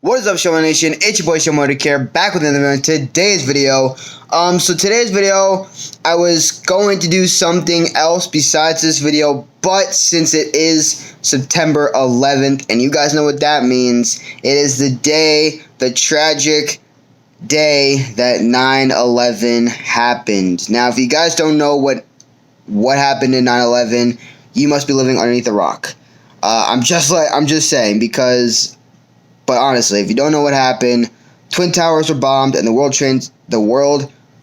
What is up, Showman Nation? It's your boy Showman Care back with another video. Today's video. So today's video, I was going to do something else besides this video, but since it is September 11th, and you guys know what that means, it is the day, the tragic day that 9/11 happened. Now, if you guys don't know what happened in 9/11, you must be living underneath a rock. I'm just saying, because. But honestly, if you don't know what happened, Twin Towers were bombed, and the World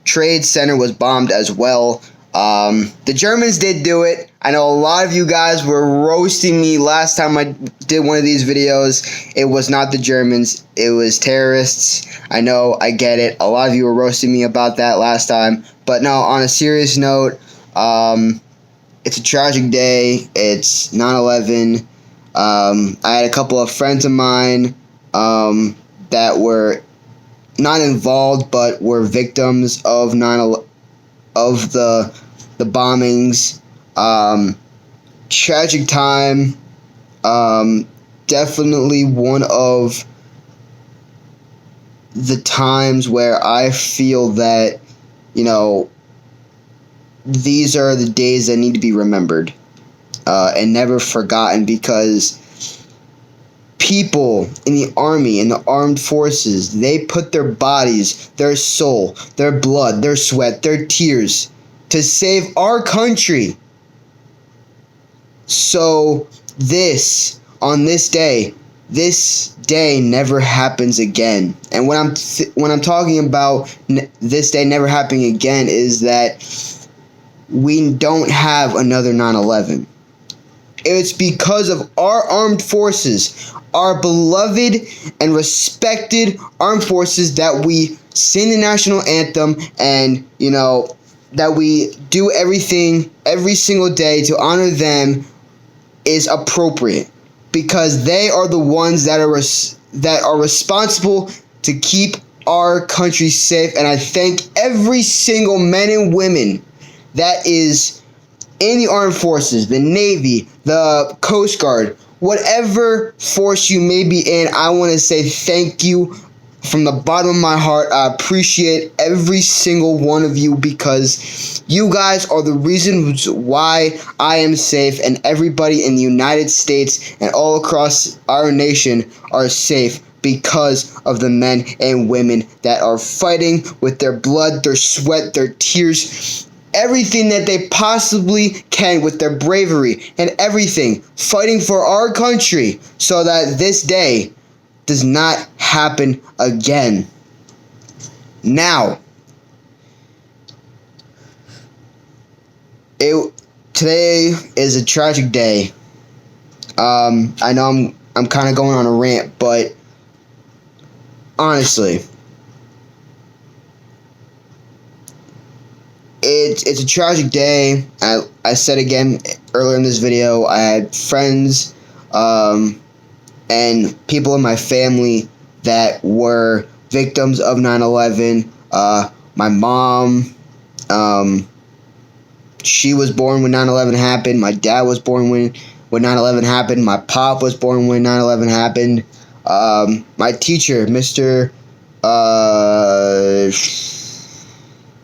Trade Center was bombed as well. The Germans did do it. I know a lot of you guys were roasting me last time I did one of these videos. It was not the Germans. It was terrorists. I know, I get it. A lot of you were roasting me about that last time. But no, on a serious note, it's a tragic day. It's 9/11. I had a couple of friends of mine that were not involved but were victims of the bombings. Tragic time. Definitely one of the times where I feel that, these are the days that need to be remembered and never forgotten, because people in the army, in the armed forces, they put their bodies, their soul, their blood, their sweat, their tears to save our country. So this day never happens again. And when I'm talking about this day never happening again, is that we don't have another 9/11. It's because of our armed forces, our beloved and respected armed forces, that we sing the national anthem and, that we do everything every single day to honor them is appropriate, because they are the ones that are responsible to keep our country safe. And I thank every single man and women that is in the armed forces, the Navy, the Coast Guard, whatever force you may be in. I want to say thank you from the bottom of my heart. I appreciate every single one of you, because you guys are the reasons why I am safe, and everybody in the United States and all across our nation are safe, because of the men and women that are fighting with their blood, their sweat, their tears, everything that they possibly can, with their bravery and everything, fighting for our country so that this day does not happen again. Now, today is a tragic day. I know I'm kind of going on a rant, but honestly, it's a tragic day. I said again earlier in this video, I had friends and people in my family that were victims of 9/11. My mom, she was born when 9/11 happened. My dad was born when 9/11 happened. My pop was born when 9/11 happened. My teacher, Mr.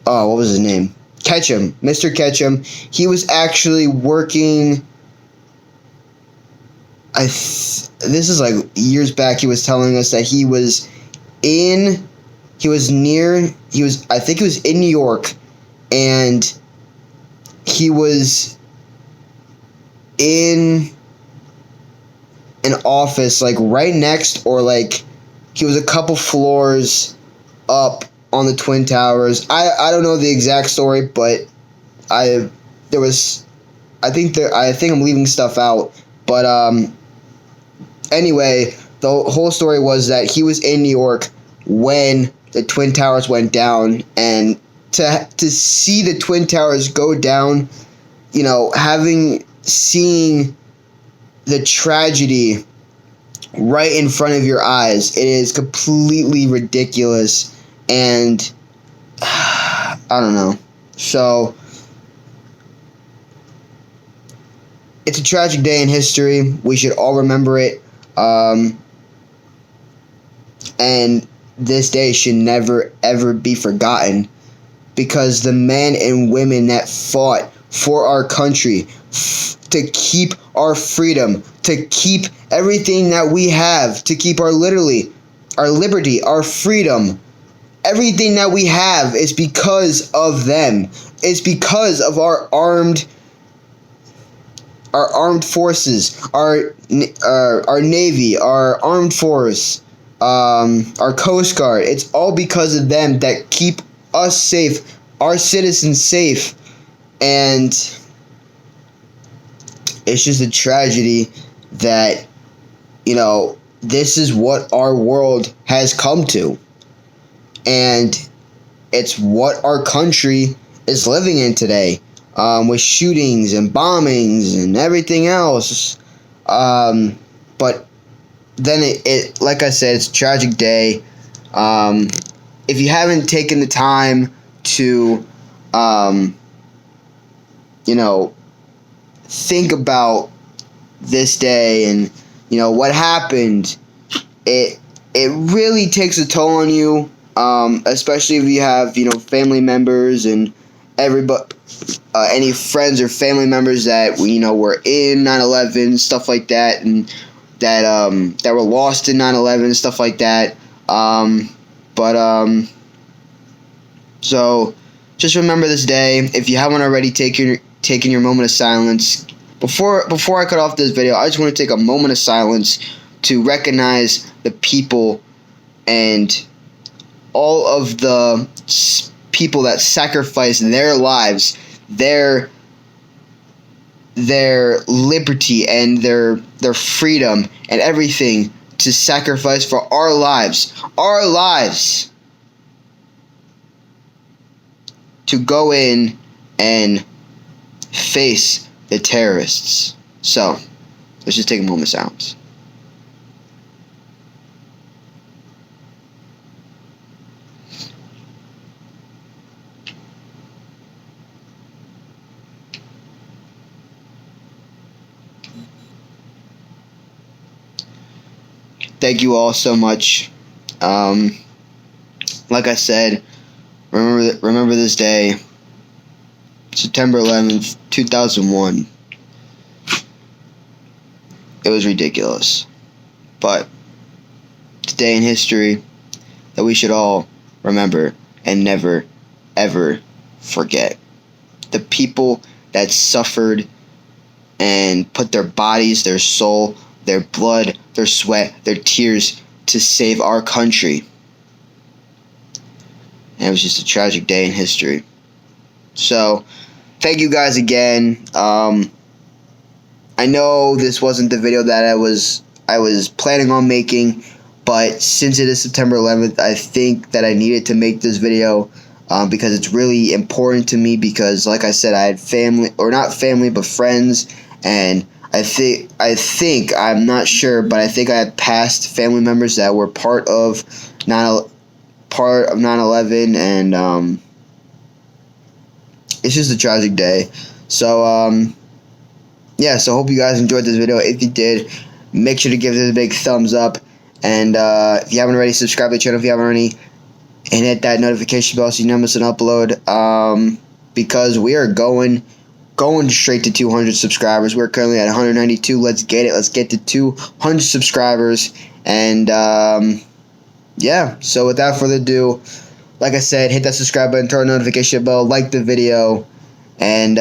What was his name? Ketchum, Mr. Ketchum. He was actually working. This is like years back. He was telling us that I think it was in New York, and he was in an office like right next, or like he was a couple floors up on the Twin Towers. I don't know the exact story, but I think I'm leaving stuff out. But anyway, the whole story was that he was in New York when the Twin Towers went down, and to see the Twin Towers go down, seeing the tragedy right in front of your eyes, it is completely ridiculous. And I don't know. So it's a tragic day in history. We should all remember it. And this day should never ever be forgotten, because the men and women that fought for our country, to keep our freedom, to keep everything that we have, to keep our liberty, our freedom, everything that we have is because of them. It's because of our armed forces, our Navy, our armed force, our Coast Guard. It's all because of them that keep us safe, our citizens safe. And it's just a tragedy that, this is what our world has come to. And it's what our country is living in today, with shootings and bombings and everything else. But then it like I said, it's a tragic day. If you haven't taken the time to, think about this day and, what happened, it really takes a toll on you, especially if you have, family members and any friends or family members that, were in 9/11, stuff like that, and that were lost in 9/11, stuff like that. So just remember this day. If you haven't already taken your moment of silence, before I cut off this video, I just want to take a moment of silence to recognize the people and all of the people that sacrificed their lives, their liberty and their freedom and everything, to sacrifice for our lives, to go in and face the terrorists. So let's just take a moment of silence. Thank you all so much. Like I said, remember this day, September 11th, 2001. It was ridiculous. But today in history that we should all remember and never, ever forget. The people that suffered and put their bodies, their soul, their blood, their sweat, their tears to save our country. And it was just a tragic day in history. So, thank you guys again. I know this wasn't the video that I was planning on making, but since it is September 11th, I think that I needed to make this video, because it's really important to me, because like I said, I had family, or not family, but friends, and I think I'm not sure, but I think I had past family members that were part of 9/11, and it's just a tragic day. So yeah, so hope you guys enjoyed this video. If you did, make sure to give this a big thumbs up, and if you haven't already, subscribe to the channel if you haven't already, and hit that notification bell so you never miss an upload, because we are going straight to 200 subscribers. We're currently at 192. Let's get it. Let's get to 200 subscribers. And yeah, so without further ado, like I said, hit that subscribe button, turn on the notification bell, like the video, and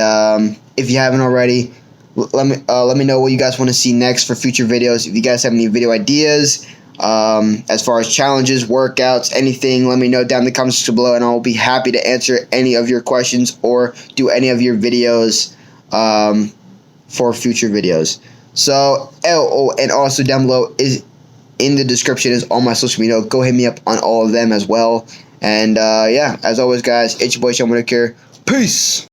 if you haven't already, let me know what you guys want to see next for future videos. If you guys have any video ideas, as far as challenges, workouts, anything, let me know down in the comments section below, and I'll be happy to answer any of your questions or do any of your videos for future videos. So, and also down below is in the description is all my social media. Go hit me up on all of them as well. And yeah, as always, guys, it's your boy Sean Whitaker. Peace.